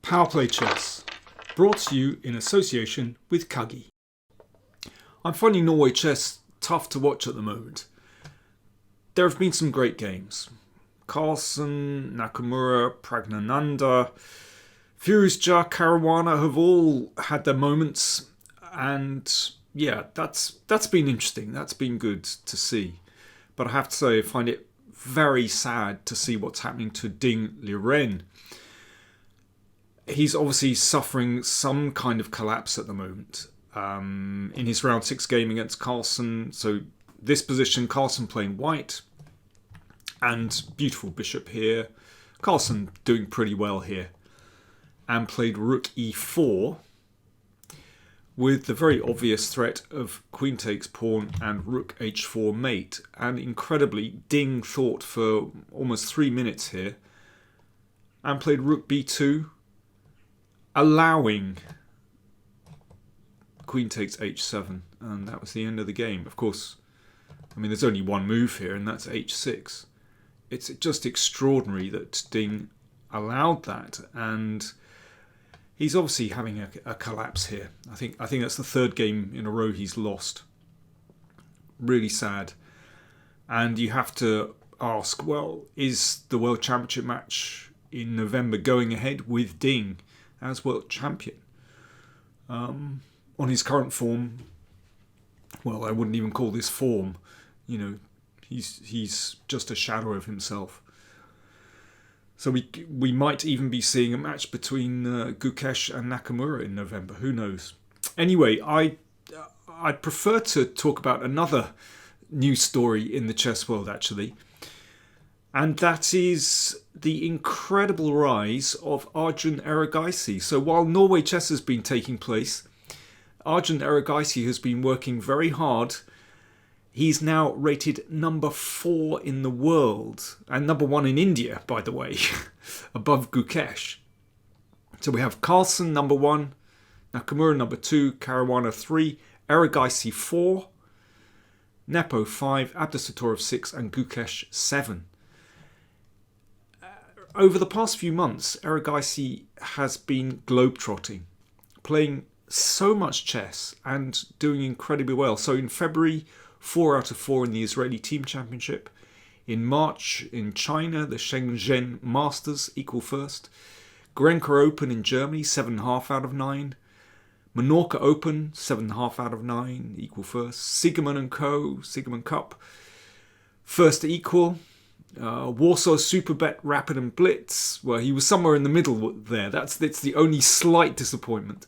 PowerPlayChess, brought to you in association with Kagi. I'm finding Norway Chess tough to watch at the moment. There have been some great games. Carlsen, Nakamura, Pragnananda, Firuzja, Caruana have all had their moments, and yeah, that's been interesting. That's been good to see. But I have to say, I find it very sad to see what's happening to Ding Liren. He's obviously suffering some kind of collapse at the moment. In his round 6 game against Carlsen, so this position, Carlsen playing white, and beautiful bishop here. Carlsen doing pretty well here, and played rook e4 with the very obvious threat of queen takes pawn and rook h4 mate. And incredibly, Ding thought for almost 3 minutes here and played rook b2, allowing queen takes h7, and that was the end of the game. Of course, I mean, there's only one move here, and that's h6. It's just extraordinary that Ding allowed that, and he's obviously having a collapse here. I think that's the 3rd game in a row he's lost. Really sad. And you have to ask, well, is the World Championship match in November going ahead with Ding as world champion? On his current form, well, I wouldn't even call this form. You know, he's just a shadow of himself. So we might even be seeing a match between Gukesh and Nakamura in November. Who knows? Anyway, I'd prefer to talk about another news story in the chess world, actually. And that is the incredible rise of Arjun Erigaisi. So while Norway Chess has been taking place, Arjun Erigaisi has been working very hard. He's now rated number 4 in the world, and number 1 in India, by the way, above Gukesh. So we have Carlsen number 1, Nakamura number 2, Caruana 3, Erigaisi 4, Nepo 5, Abdusattorov 6, and Gukesh 7. Over the past few months, Erigaisi has been globetrotting, playing so much chess and doing incredibly well. So in February, 4 out of 4 in the Israeli Team Championship. In March, in China, the Shenzhen Masters, equal first. Grenker Open in Germany, 7.5 out of 9. Menorca Open, 7.5 out of 9, equal first. Sigerman & Co., Sigerman Cup, first equal. Warsaw Superbet Rapid and Blitz, well, he was somewhere in the middle there. That's the only slight disappointment.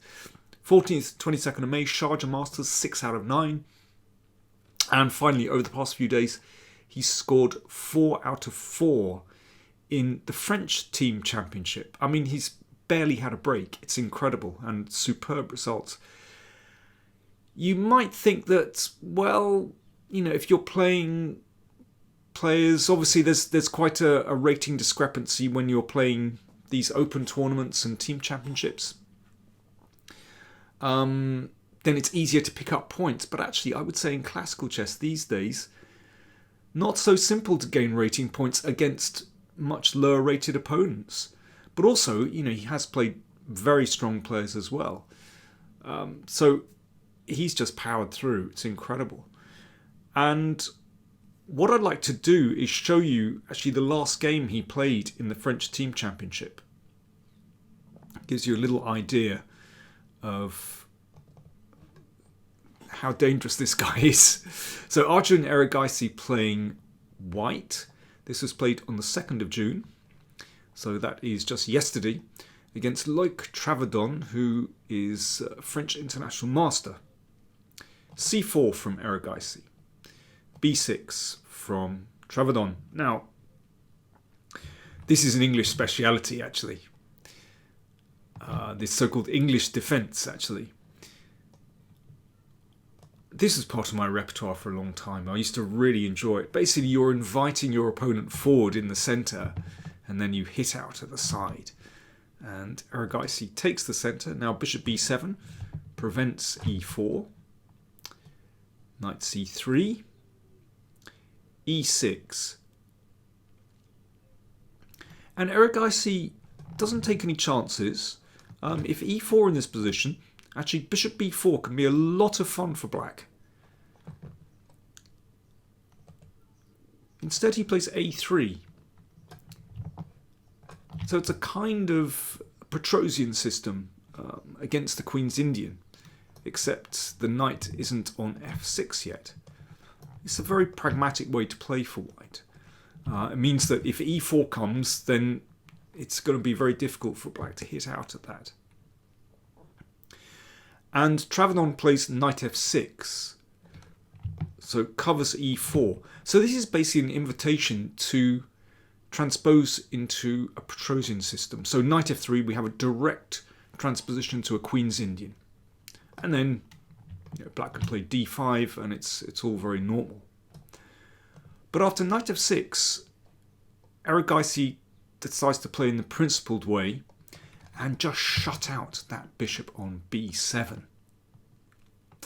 14th, 22nd of May, Sharjah Masters, 6 out of 9. And finally, over the past few days, he scored 4 out of 4 in the French Team Championship. I mean, he's barely had a break. It's incredible and superb results. You might think that, well, you know, if you're playing players, obviously there's quite a rating discrepancy when you're playing these open tournaments and team championships. Then it's easier to pick up points. But actually, I would say in classical chess these days, not so simple to gain rating points against much lower rated opponents. But also, you know, he has played very strong players as well. So he's just powered through. It's incredible. And what I'd like to do is show you actually the last game he played in the French Team Championship. It gives you a little idea of how dangerous this guy is. So Arjun Erigaisi playing white. This was played on the 2nd of June. So that is just yesterday, against Loic Travadon, who is a French international master. C4 from Erigaisi. B6 from Travadon. Now, this is an English speciality, actually. This so-called English defence, actually. This is part of my repertoire for a long time. I used to really enjoy it. Basically, you're inviting your opponent forward in the centre, and then you hit out at the side. And Erigaisi takes the centre. Now bishop b7 prevents e4. Knight c3. e6. And Erigaisi doesn't take any chances. If e4 in this position, actually bishop b4 can be a lot of fun for black. Instead he plays a3. So it's a kind of Petrosian system against the Queen's Indian, except the knight isn't on f6 yet. It's a very pragmatic way to play for white. It means that if e4 comes, then it's going to be very difficult for black to hit out at that. And Travadon plays knight f6, so covers e4. So this is basically an invitation to transpose into a Petrosian system. So knight f3, we have a direct transposition to a Queen's Indian. And then black can play d5, and it's all very normal. But after knight f6, Erigaisi decides to play in the principled way and just shut out that bishop on b7.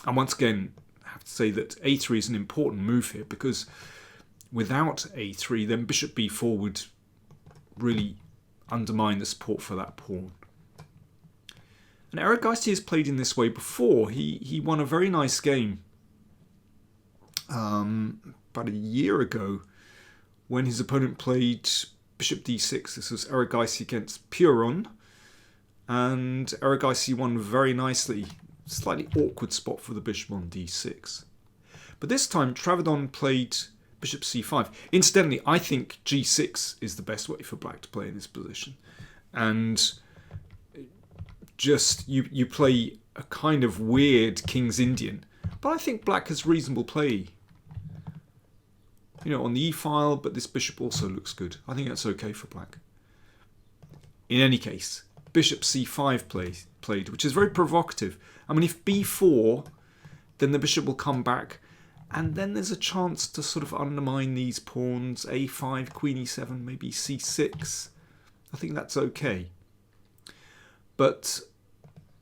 And once again, I have to say that a3 is an important move here, because without a3, then bishop b4 would really undermine the support for that pawn. And Erigaisi has played in this way before. He won a very nice game about a year ago when his opponent played bishop d6. This was Erigaisi against Puron, and Erigaisi won very nicely. Slightly awkward spot for the bishop on d6. But this time Travadon played bishop c5. Incidentally, I think g6 is the best way for black to play in this position. And just you play a kind of weird King's Indian. But I think black has reasonable play, on the e-file, but this bishop also looks good. I think that's okay for black. In any case, bishop c5 played, which is very provocative. I mean, if b4, then the bishop will come back, and then there's a chance to sort of undermine these pawns. a5, queen e7, maybe c6. I think that's okay. But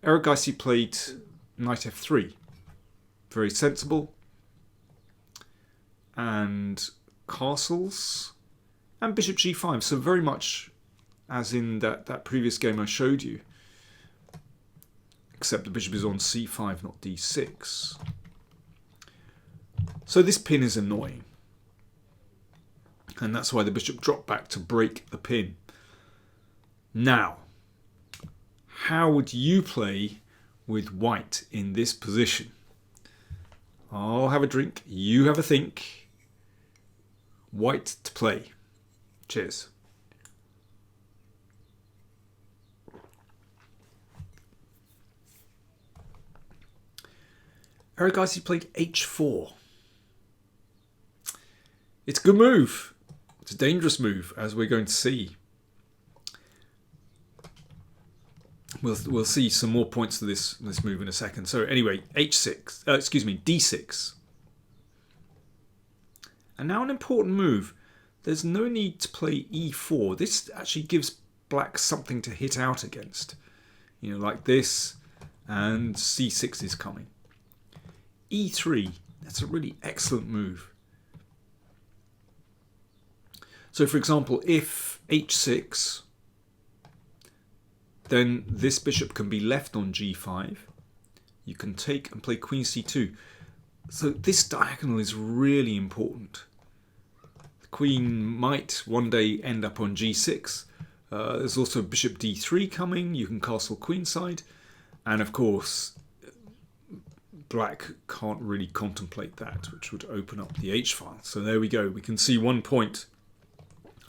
Erigaisi played knight f3. Very sensible. And castles. And bishop g5. So very much as in that previous game I showed you. Except the bishop is on c5, not d6. So this pin is annoying. And that's why the bishop dropped back to break the pin. Now, how would you play with white in this position? I'll have a drink, you have a think. White to play. Cheers. Erigaisi played h4. It's a good move. It's a dangerous move, as we're going to see. We'll see some more points to this move in a second. So anyway, d6. And now an important move. There's no need to play e4. This actually gives black something to hit out against. Like this, and c6 is coming. e3, that's a really excellent move. So for example, if h6, then this bishop can be left on g5. You can take and play queen c2. So this diagonal is really important. The queen might one day end up on g6. There's also bishop d3 coming. You can castle queenside. And of course, black can't really contemplate that, which would open up the h-file. So there we go. We can see one point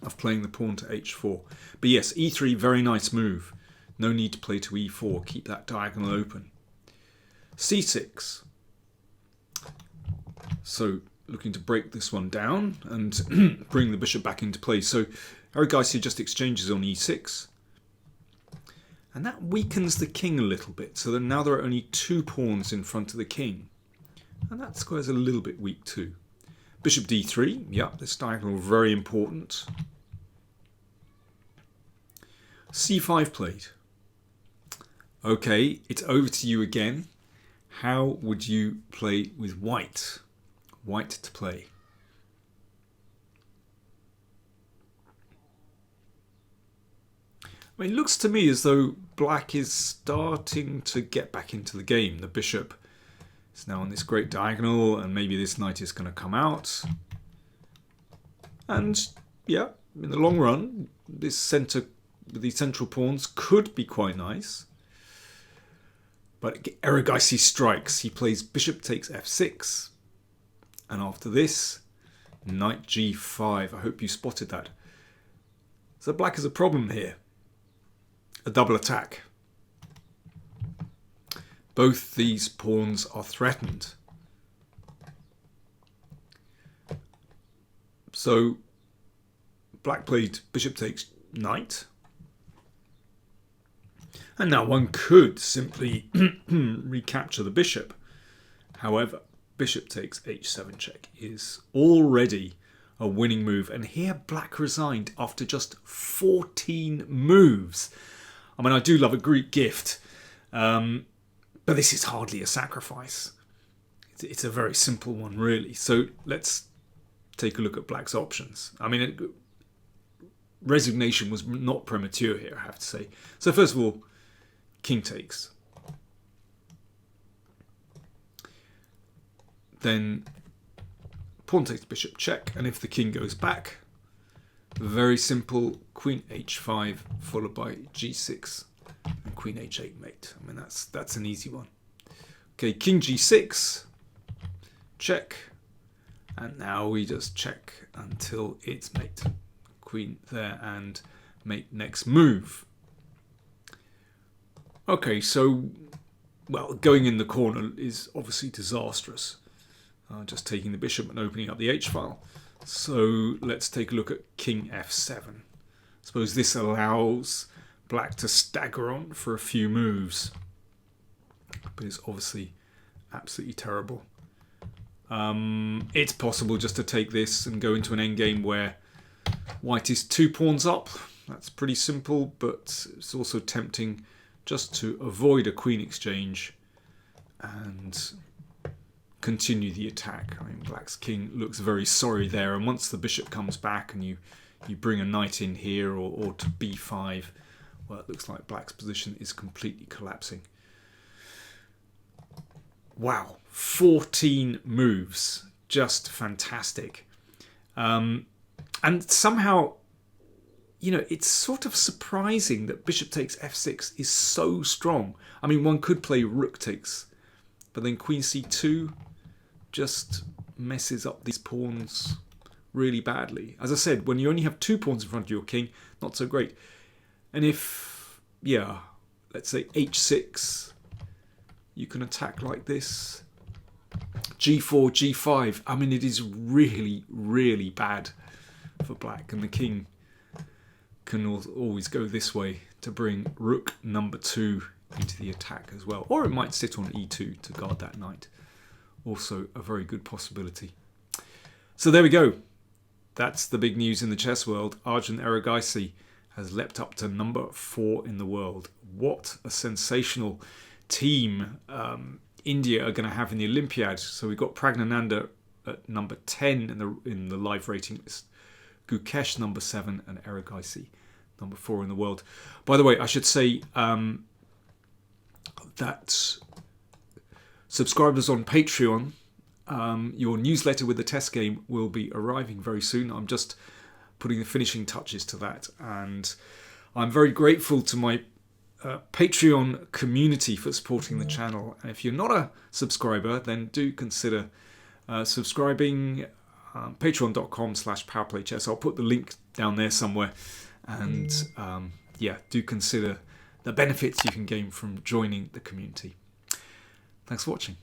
of playing the pawn to h4. But yes, e3, very nice move. No need to play to e4. Keep that diagonal open. c6. So looking to break this one down and bring the bishop back into play. So Erigaisi just exchanges on e6. And that weakens the king a little bit. So that now there are only two pawns in front of the king. And that square's a little bit weak too. Bishop d3. Yeah, this diagonal very important. c5 played. Okay, it's over to you again. How would you play with white? White to play. I mean, it looks to me as though black is starting to get back into the game. The bishop is now on this great diagonal, and maybe this knight is going to come out. And yeah, in the long run, these central pawns could be quite nice. But Erigaisi strikes. He plays bishop takes f6. And after this, knight g5. I hope you spotted that. So black has a problem here. A double attack. Both these pawns are threatened. So black played bishop takes knight. And now one could simply recapture the bishop. However, bishop takes h7 check is already a winning move. And here black resigned after just 14 moves. I mean, I do love a Greek gift, but this is hardly a sacrifice. It's a very simple one, really. So let's take a look at black's options. I mean, resignation was not premature here, I have to say. So first of all, king takes. Then pawn takes bishop check, and if the king goes back, very simple, queen h5 followed by g6 and queen h8 mate. I mean, that's an easy one. Okay, king g6, check, and now we just check until it's mate. Queen there and mate next move. Okay, so, well, going in the corner is obviously disastrous. Just taking the bishop and opening up the h-file. So let's take a look at king f7. I suppose this allows black to stagger on for a few moves. But it's obviously absolutely terrible. It's possible just to take this and go into an endgame where white is 2 pawns up. That's pretty simple, but it's also tempting just to avoid a queen exchange and continue the attack. I mean, black's king looks very sorry there, and once the bishop comes back and you bring a knight in here or to b5, well, it looks like black's position is completely collapsing. Wow, 14 moves, just fantastic. And somehow, you know, it's sort of surprising that bishop takes f6 is so strong. I mean, one could play rook takes, but then queen c2 just messes up these pawns really badly. As I said, when you only have 2 pawns in front of your king, not so great. And if, yeah, let's say h6, you can attack like this. g4, g5. I mean, it is really, really bad for black, and the king can always go this way to bring rook number 2 into the attack as well. Or it might sit on e2 to guard that knight. Also a very good possibility. So there we go. That's the big news in the chess world. Arjun Erigaisi has leapt up to number 4 in the world. What a sensational team India are going to have in the Olympiad. So we've got Pragnananda at number 10 in the live rating list. Gukesh number 7 and Erigaisi number 4 in the world. By the way, I should say that subscribers on Patreon, your newsletter with the test game will be arriving very soon. I'm just putting the finishing touches to that, and I'm very grateful to my Patreon community for supporting the channel. And if you're not a subscriber, then do consider subscribing. Patreon.com/PowerPlayChess. I'll put the link down there somewhere, and yeah, do consider the benefits you can gain from joining the community. Thanks for watching.